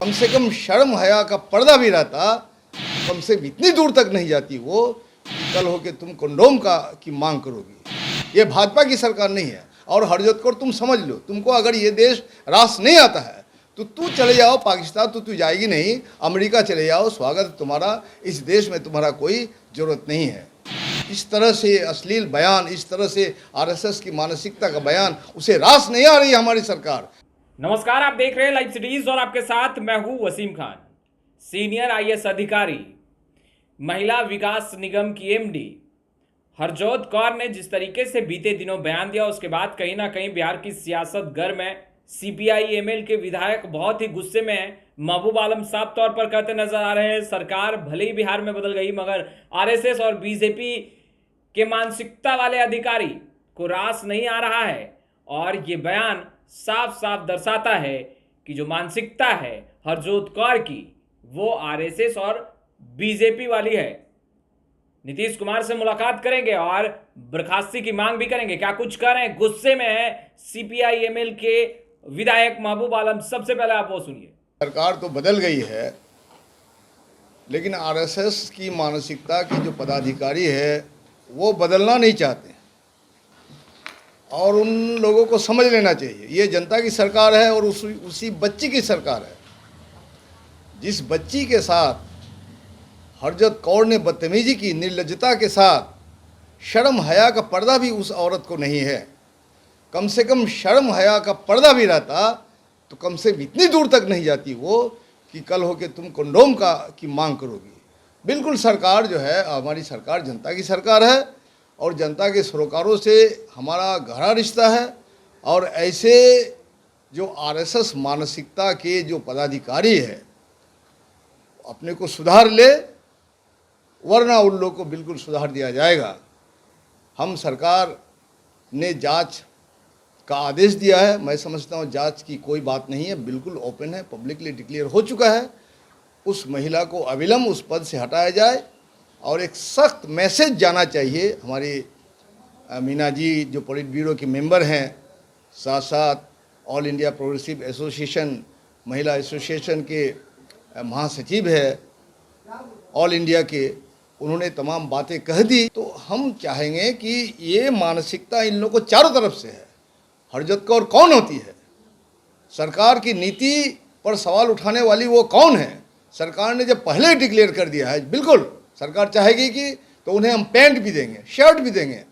कम से कम शर्म हया का पर्दा भी रहता, कम से इतनी दूर तक नहीं जाती वो कि कल हो के तुम कंडोम की मांग करोगी। ये भाजपा की सरकार नहीं है। और हरजोत कौर तुम समझ लो, तुमको अगर ये देश रास नहीं आता है तो तू चले जाओ पाकिस्तान, तो तू जाएगी नहीं, अमेरिका चले जाओ, स्वागत है तुम्हारा, इस देश में तुम्हारा कोई ज़रूरत नहीं है। इस तरह से अश्लील बयान, इस तरह से आरएसएस की मानसिकता का बयान, उसे रास नहीं आ रही है हमारी सरकार। नमस्कार, आप देख रहे हैं लाइव सिटीज और आपके साथ मैं हूं वसीम खान। सीनियर आईएएस अधिकारी, महिला विकास निगम की एमडी हरजोत कौर ने जिस तरीके से बीते दिनों बयान दिया, उसके बाद कहीं ना कहीं बिहार की सियासत गर्म है। सीपीआई एमएल के विधायक बहुत ही गुस्से में हैं। महबूब आलम साफ तौर पर कहते नजर आ रहे हैं, सरकार भले ही बिहार में बदल गई मगर आरएसएस और बीजेपी के मानसिकता वाले अधिकारी को रास नहीं आ रहा है। और ये बयान साफ साफ दर्शाता है कि जो मानसिकता है हरजोत कौर की, वो आरएसएस और बीजेपी वाली है। नीतीश कुमार से मुलाकात करेंगे और बर्खास्ती की मांग भी करेंगे। क्या कुछ कर रहे हैं, गुस्से में है सीपीआई एमएल के विधायक महबूब आलम। सबसे पहले आप वो सुनिए। सरकार तो बदल गई है, लेकिन आरएसएस की मानसिकता के जो पदाधिकारी है वो बदलना नहीं चाहते और उन लोगों को समझ लेना चाहिए ये जनता की सरकार है और उसी बच्ची की सरकार है। जिस बच्ची के साथ हरजोत कौर ने बदतमीजी की, निर्लज्जता के साथ, शर्म हया का पर्दा भी उस औरत को नहीं है। कम से कम शर्म हया का पर्दा भी रहता तो कम से इतनी दूर तक नहीं जाती वो कि कल हो के तुम कंडोम की मांग करोगी। बिल्कुल सरकार जो है, हमारी सरकार जनता की सरकार है और जनता के सरोकारों से हमारा गहरा रिश्ता है। और ऐसे जो आरएसएस मानसिकता के जो पदाधिकारी है अपने को सुधार ले, वरना उन लोगों को बिल्कुल सुधार दिया जाएगा। हम सरकार ने जांच का आदेश दिया है। मैं समझता हूँ जांच की कोई बात नहीं है, बिल्कुल ओपन है, पब्लिकली डिक्लेयर हो चुका है। उस महिला को अविलंब उस पद से हटाया जाए और एक सख्त मैसेज जाना चाहिए। हमारी मीना जी जो पोलिट ब्यूरो की मेंबर हैं, साथ साथ ऑल इंडिया प्रोग्रेसिव एसोसिएशन महिला एसोसिएशन के महासचिव है ऑल इंडिया के, उन्होंने तमाम बातें कह दी। तो हम चाहेंगे कि ये मानसिकता इन लोगों को चारों तरफ से है। हरजोत कौर कौन होती है? सरकार की नीति पर सवाल उठाने वाली वो कौन है? सरकार ने जब पहले डिक्लेयर कर दिया है, बिल्कुल सरकार चाहेगी कि तो उन्हें हम पैंट भी देंगे, शर्ट भी देंगे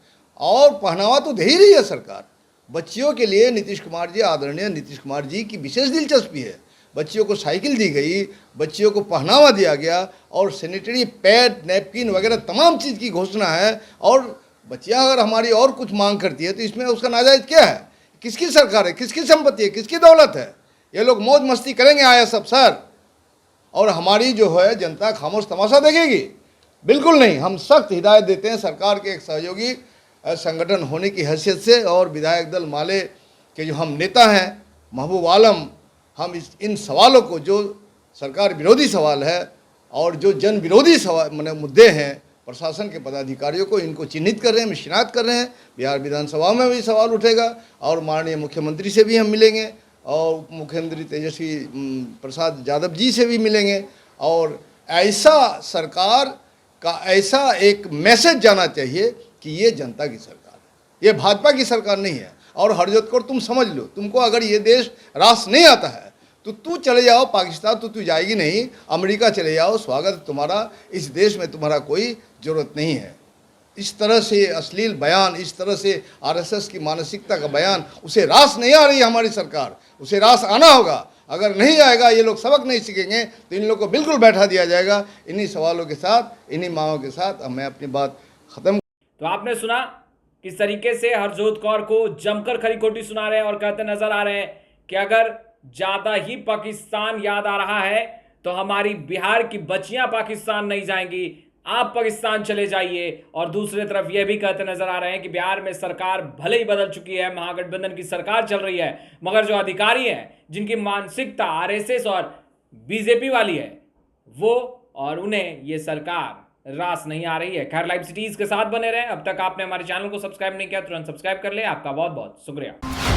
और पहनावा तो दे ही रही है सरकार। बच्चियों के लिए नीतीश कुमार जी, आदरणीय नीतीश कुमार जी की विशेष दिलचस्पी है। बच्चियों को साइकिल दी गई, बच्चियों को पहनावा दिया गया और सैनिटरी पैड, नैपकिन वगैरह तमाम चीज़ की घोषणा है। और बच्चियाँ अगर हमारी और कुछ मांग करती है तो इसमें उसका नाजायज़ क्या है? किसकी सरकार है, किसकी संपत्ति है, किसकी दौलत है? ये लोग मौज मस्ती करेंगे आईएएस अफसर और हमारी जो है जनता खामोश तमाशा देखेगी? बिल्कुल नहीं। हम सख्त हिदायत देते हैं सरकार के एक सहयोगी संगठन होने की हैसियत से और विधायक दल माले के जो हम नेता हैं महबूब आलम, हम इन सवालों को, जो सरकार विरोधी सवाल है और जो जन विरोधी सवाल मुद्दे हैं, प्रशासन के पदाधिकारियों को इनको चिन्हित कर रहे हैं, मिशनात कर रहे हैं। बिहार विधानसभा में भी सवाल उठेगा और माननीय मुख्यमंत्री से भी हम मिलेंगे और उप मुख्यमंत्री तेजस्वी प्रसाद यादव जी से भी मिलेंगे। और ऐसा सरकार का ऐसा एक मैसेज जाना चाहिए कि ये जनता की सरकार है, ये भाजपा की सरकार नहीं है। और हरजोत कौर तुम समझ लो, तुमको अगर ये देश रास नहीं आता है तो तू चले जाओ पाकिस्तान, तो तू जाएगी नहीं, अमेरिका चले जाओ, स्वागत है तुम्हारा, इस देश में तुम्हारा कोई ज़रूरत नहीं है। इस तरह से अश्लील बयान, इस तरह से आरएसएस की मानसिकता का बयान, उसे रास नहीं आ रही है हमारी सरकार, उसे रास आना होगा। अगर नहीं आएगा, ये लोग सबक नहीं सीखेंगे तो इन लोगों को बिल्कुल बैठा दिया जाएगा। इन्हीं सवालों के साथ, इन्हीं मांगों के साथ मैं अपनी बात ख़त्म। तो आपने सुना किस तरीके से हरजोत कौर को जमकर खरी खोटी सुना रहे हैं और कहते नजर आ रहे हैं कि अगर ज्यादा ही पाकिस्तान याद आ रहा है तो हमारी बिहार की बच्चियां पाकिस्तान नहीं जाएंगी, आप पाकिस्तान चले जाइए। और दूसरी तरफ यह भी कहते नजर आ रहे हैं कि बिहार में सरकार भले ही बदल चुकी है, महागठबंधन की सरकार चल रही है, मगर जो अधिकारी हैं जिनकी मानसिकता आरएसएस और बीजेपी वाली है, वो और उन्हें ये सरकार रास नहीं आ रही है। खैर, लाइव सिटीज के साथ बने रहें। अब तक आपने हमारे चैनल को सब्सक्राइब नहीं किया, तुरंत सब्सक्राइब कर ले। आपका बहुत बहुत शुक्रिया।